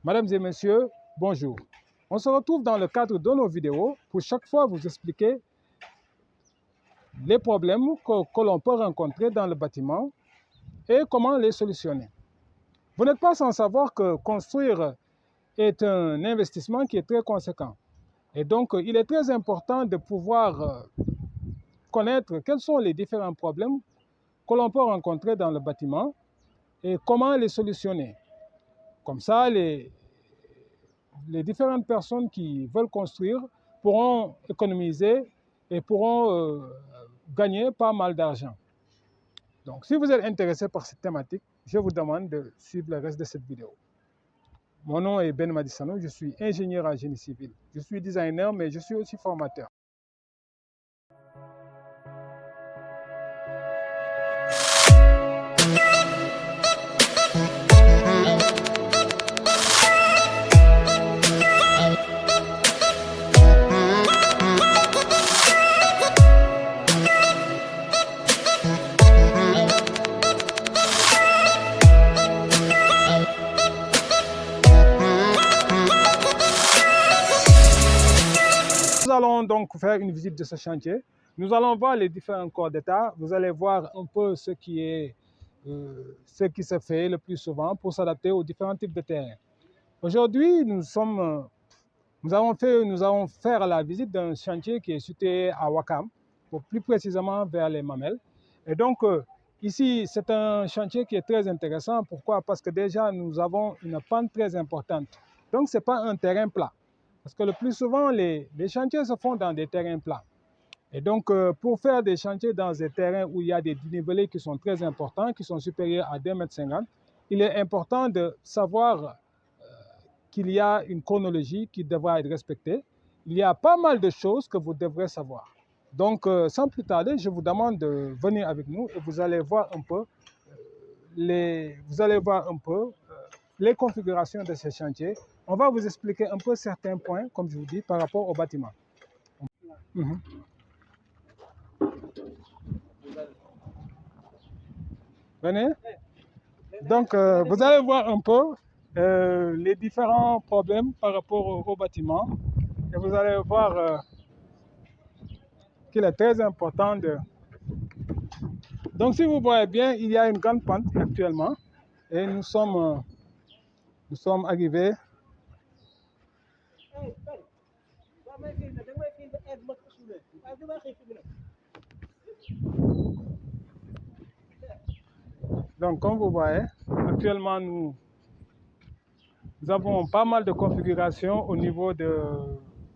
Mesdames et messieurs, bonjour. On se retrouve dans le cadre de nos vidéos pour chaque fois vous expliquer les problèmes que l'on peut rencontrer dans le bâtiment et comment les solutionner. Vous n'êtes pas sans savoir que construire est un investissement qui est très conséquent. Et donc, il est très important de pouvoir connaître quels sont les différents problèmes que l'on peut rencontrer dans le bâtiment et comment les solutionner. Comme ça, les différentes personnes qui veulent construire pourront économiser et pourront gagner pas mal d'argent. Donc, si vous êtes intéressé par cette thématique, je vous demande de suivre le reste de cette vidéo. Mon nom est Ben Madissano, je suis ingénieur en génie civil. Je suis designer, mais je suis aussi formateur. Nous allons donc faire une visite de ce chantier. Nous allons voir les différents corps d'État. Vous allez voir un peu ce qui se fait le plus souvent pour s'adapter aux différents types de terrains. Aujourd'hui, nous allons faire la visite d'un chantier qui est situé à Ouakam, plus précisément vers les Mamelles. Et donc, ici, c'est un chantier qui est très intéressant. Pourquoi? Parce que déjà, nous avons une pente très importante. Donc, ce n'est pas un terrain plat. Parce que le plus souvent, les chantiers se font dans des terrains plats. Et donc, pour faire des chantiers dans des terrains où il y a des dénivelés qui sont très importants, qui sont supérieurs à 2,50 m, il est important de savoir qu'il y a une chronologie qui devra être respectée. Il y a pas mal de choses que vous devrez savoir. Donc, sans plus tarder, je vous demande de venir avec nous et vous allez voir un peu les configurations de ces chantiers. On va vous expliquer un peu certains points, comme je vous dis, par rapport au bâtiment. Venez. Donc, vous allez voir un peu les différents problèmes par rapport au bâtiment. Et vous allez voir qu'il est très important de... Donc, si vous voyez bien, il y a une grande pente actuellement. Et nous sommes arrivés... Donc, comme vous voyez, actuellement, nous avons pas mal de configurations au niveau de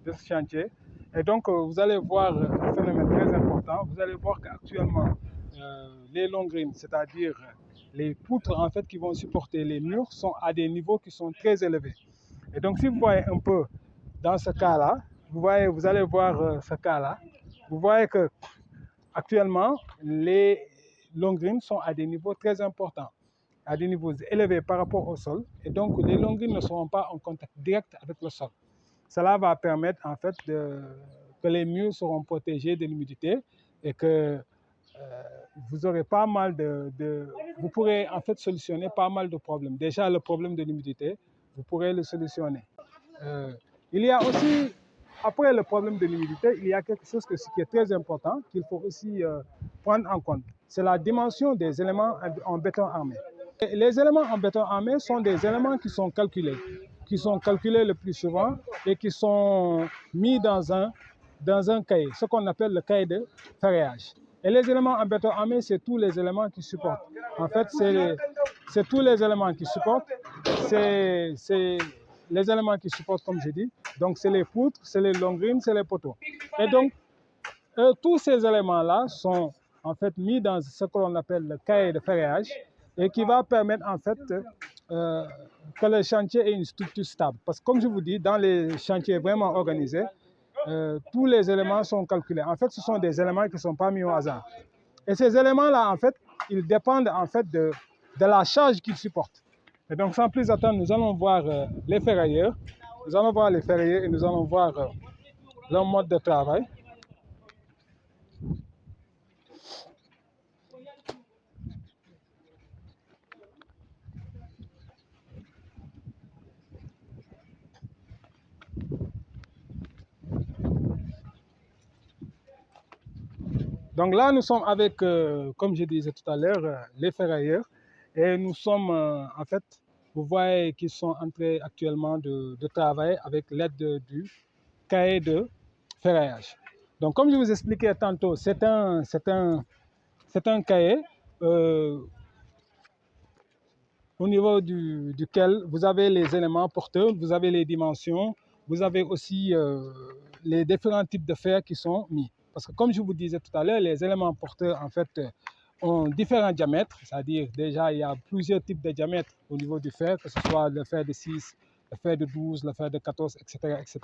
ce chantier. Et donc, vous allez voir un phénomène très important. Vous allez voir qu'actuellement, les longrines, c'est-à-dire les poutres en fait, qui vont supporter les murs, sont à des niveaux qui sont très élevés. Et donc, si vous voyez un peu dans ce cas-là, vous allez voir ce cas-là, vous voyez que actuellement, les longrines sont à des niveaux très importants, à des niveaux élevés par rapport au sol. Et donc, les longrines ne seront pas en contact direct avec le sol. Cela va permettre en fait que les murs seront protégés de l'humidité et que vous aurez pas mal vous pourrez en fait solutionner pas mal de problèmes. Déjà, le problème de l'humidité, vous pourrez le solutionner. Il y a aussi, après le problème de l'humidité, il y a quelque chose qui est très important qu'il faut aussi prendre en compte. C'est la dimension des éléments en béton armé. Et les éléments en béton armé sont des éléments qui sont calculés le plus souvent et qui sont mis dans un cahier, ce qu'on appelle le cahier de ferraillage. Et les éléments en béton armé, c'est tous les éléments qui supportent. En fait, c'est tous les éléments qui supportent. C'est les éléments qui supportent, comme je dis. Donc, c'est les poutres, c'est les longrines, c'est les poteaux. Et donc, tous ces éléments-là sont en fait mis dans ce que l'on appelle le cahier de ferraillage et qui va permettre en fait que le chantier ait une structure stable. Parce que comme je vous dis, dans les chantiers vraiment organisés, tous les éléments sont calculés. En fait, ce sont des éléments qui ne sont pas mis au hasard. Et ces éléments-là, en fait, ils dépendent en fait de la charge qu'ils supportent. Et donc, sans plus attendre, nous allons voir les ferrailleurs. Nous allons voir les ferrailleurs et nous allons voir leur mode de travail. Donc là, nous sommes avec, comme je disais tout à l'heure, les ferrailleurs. Et nous sommes, en fait, vous voyez qu'ils sont en train actuellement de travailler avec l'aide du cahier de ferraillage. Donc, comme je vous expliquais tantôt, c'est un cahier au niveau duquel vous avez les éléments porteurs, vous avez les dimensions, vous avez aussi les différents types de fer qui sont mis. Parce que comme je vous disais tout à l'heure, les éléments porteurs, en fait, ont différents diamètres, c'est-à-dire déjà il y a plusieurs types de diamètres au niveau du fer, que ce soit le fer de 6, le fer de 12, le fer de 14, etc. etc.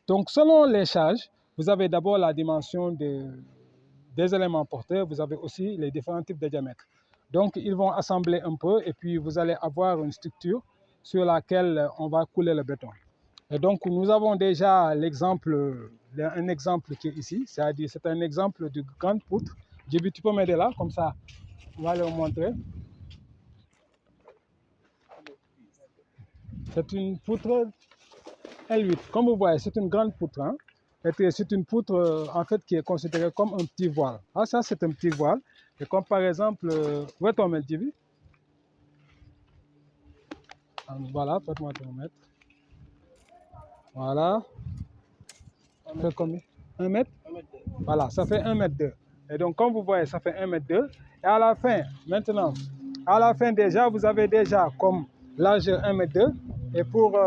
Donc selon les charges, vous avez d'abord la dimension des éléments porteurs, vous avez aussi les différents types de diamètres. Donc ils vont assembler un peu et puis vous allez avoir une structure sur laquelle on va couler le béton. Et donc nous avons déjà l'exemple, un exemple qui est ici, c'est-à-dire c'est un exemple de grande poutre. Djiby, tu peux m'aider là, comme ça, on va le montrer. C'est une poutre L8. Comme vous voyez, c'est une grande poutre. Hein? Et c'est une poutre en fait qui est considérée comme un petit voile. Ah, ça, c'est un petit voile. Et comme par exemple, où est ton mètre, Djiby? Voilà, faites-moi ton mètre. Voilà. Ça fait combien? 1 mètre? Voilà, ça fait 1 mètre 2. Et donc, comme vous voyez, ça fait 1 mètre 2. Et à la fin, maintenant, à la fin déjà, vous avez déjà comme largeur 1 mètre 2 et pour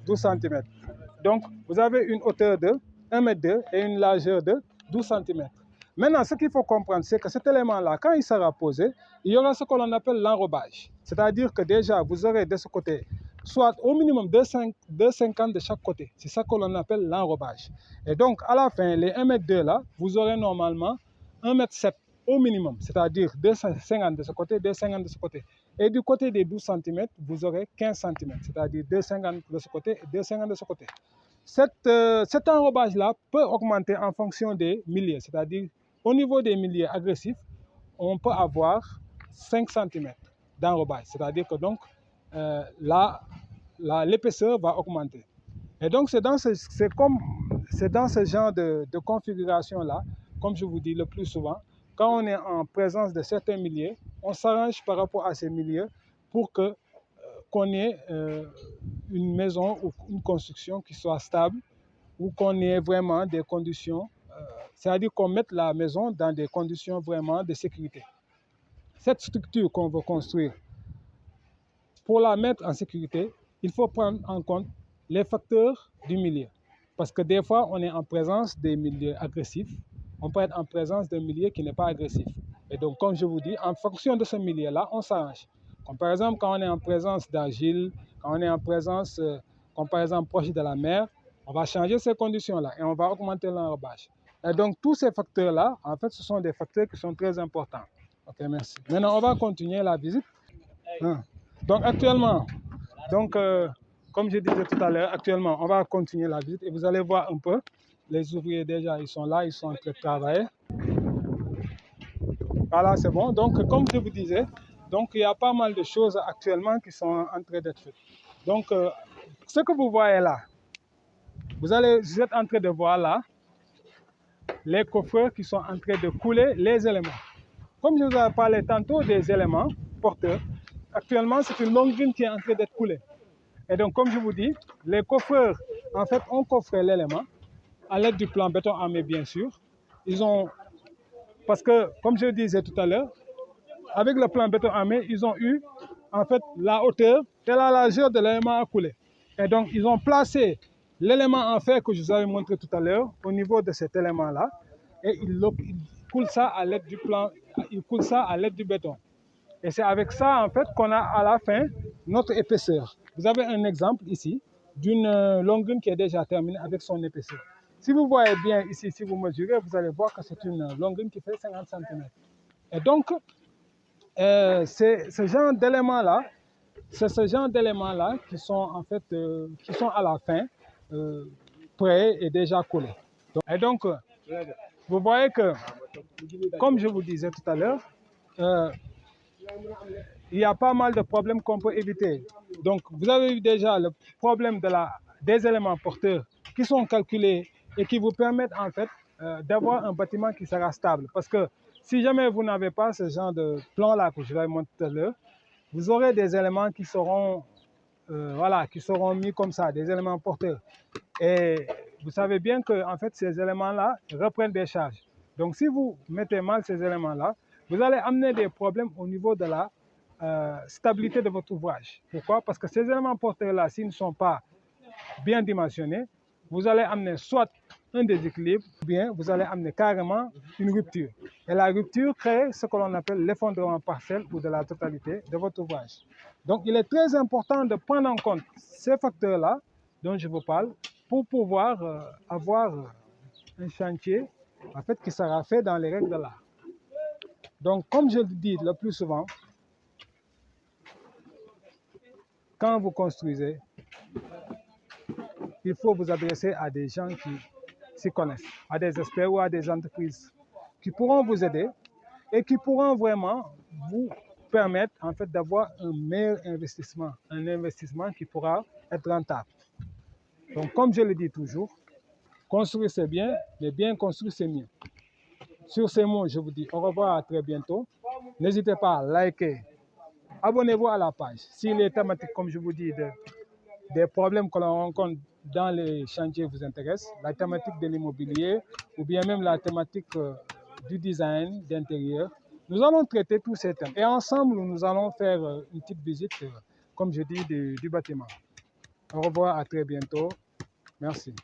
12 cm. Donc, vous avez une hauteur de 1 mètre 2 et une largeur de 12 cm. Maintenant, ce qu'il faut comprendre, c'est que cet élément-là, quand il sera posé, il y aura ce que l'on appelle l'enrobage. C'est-à-dire que déjà, vous aurez de ce côté, soit au minimum 2,50 de chaque côté. C'est ça que l'on appelle l'enrobage. Et donc, à la fin, les 1 mètre 2 là, vous aurez normalement 1 mètre 7 au minimum, c'est-à-dire 2,50 de ce côté, 2,50 de ce côté. Et du côté des 12 cm, vous aurez 15 cm, c'est-à-dire 2,50 de ce côté et 2,50 de ce côté. Cet enrobage-là peut augmenter en fonction des milliers, c'est-à-dire au niveau des milliers agressifs, on peut avoir 5 cm d'enrobage, c'est-à-dire que donc l'épaisseur va augmenter. Et donc c'est dans ce genre de configuration-là, comme je vous dis le plus souvent, quand on est en présence de certains milliers, on s'arrange par rapport à ces milliers pour qu'on ait une maison ou une construction qui soit stable ou qu'on ait vraiment des conditions, c'est-à-dire qu'on mette la maison dans des conditions vraiment de sécurité. Cette structure qu'on veut construire, pour la mettre en sécurité, il faut prendre en compte les facteurs du milieu. Parce que des fois, on est en présence des milieux agressifs, on peut être en présence d'un milieu qui n'est pas agressif. Et donc, comme je vous dis, en fonction de ce milieu-là, on s'arrange. Comme par exemple, quand on est en présence d'argile, quand on est en présence, comme par exemple, proche de la mer, on va changer ces conditions-là et on va augmenter l'enrobage. Et donc, tous ces facteurs-là, en fait, ce sont des facteurs qui sont très importants. Ok, merci. Maintenant, on va continuer la visite. Donc, actuellement, comme je disais tout à l'heure, actuellement, on va continuer la visite et vous allez voir un peu. Les ouvriers déjà, ils sont là, ils sont en train de travailler. Voilà, c'est bon. Donc, comme je vous disais, donc, il y a pas mal de choses actuellement qui sont en train d'être faites. Donc, ce que vous voyez là, vous êtes en train de voir là les coffreurs qui sont en train de couler les éléments. Comme je vous ai parlé tantôt des éléments porteurs, actuellement, c'est une longue ligne qui est en train d'être coulée. Et donc, comme je vous dis, les coffreurs, en fait, ont coffré l'élément à l'aide du plan béton armé, bien sûr. Parce que, comme je le disais tout à l'heure, avec le plan béton armé, ils ont eu, en fait, la hauteur et la largeur de l'élément à couler. Et donc, ils ont placé l'élément en fer que je vous avais montré tout à l'heure au niveau de cet élément-là. Et ils coulent ça à l'aide du plan, ils coulent ça à l'aide du béton. Et c'est avec ça, en fait, qu'on a à la fin notre épaisseur. Vous avez un exemple ici d'une longueur qui est déjà terminée avec son épaisseur. Si vous voyez bien ici, si vous mesurez, vous allez voir que c'est une longueur qui fait 50 cm. Et donc, c'est ce genre d'éléments-là, qui sont en fait, qui sont à la fin prêts et déjà collés. Et donc, vous voyez que, comme je vous disais tout à l'heure, il y a pas mal de problèmes qu'on peut éviter. Donc, vous avez eu déjà le problème des éléments porteurs qui sont calculés et qui vous permettent en fait d'avoir un bâtiment qui sera stable. Parce que si jamais vous n'avez pas ce genre de plan-là que je vais montrer tout à l'heure, vous aurez des éléments qui seront, voilà, qui seront mis comme ça, des éléments porteurs. Et vous savez bien que en fait, ces éléments-là reprennent des charges. Donc, si vous mettez mal ces éléments-là, vous allez amener des problèmes au niveau de la stabilité de votre ouvrage. Pourquoi? Parce que ces éléments porteurs-là, s'ils ne sont pas bien dimensionnés, vous allez amener soit un déséquilibre, ou bien vous allez amener carrément une rupture. Et la rupture crée ce que l'on appelle l'effondrement partiel ou de la totalité de votre ouvrage. Donc, il est très important de prendre en compte ces facteurs-là dont je vous parle pour pouvoir avoir un chantier en fait, qui sera fait dans les règles de l'art. Donc, comme je le dis le plus souvent, quand vous construisez, il faut vous adresser à des gens qui s'y connaissent, à des experts ou à des entreprises qui pourront vous aider et qui pourront vraiment vous permettre en fait d'avoir un meilleur investissement, un investissement qui pourra être rentable. Donc, comme je le dis toujours, construire c'est bien, mais bien construire c'est mieux. Sur ces mots, je vous dis au revoir, à très bientôt. N'hésitez pas à liker, abonnez-vous à la page. Si les thématiques, comme je vous dis, des problèmes que l'on rencontre dans les chantiers vous intéressent, la thématique de l'immobilier ou bien même la thématique du design d'intérieur, nous allons traiter tous ces thèmes. Et ensemble, nous allons faire une petite visite, comme je dis, du bâtiment. Au revoir, à très bientôt. Merci.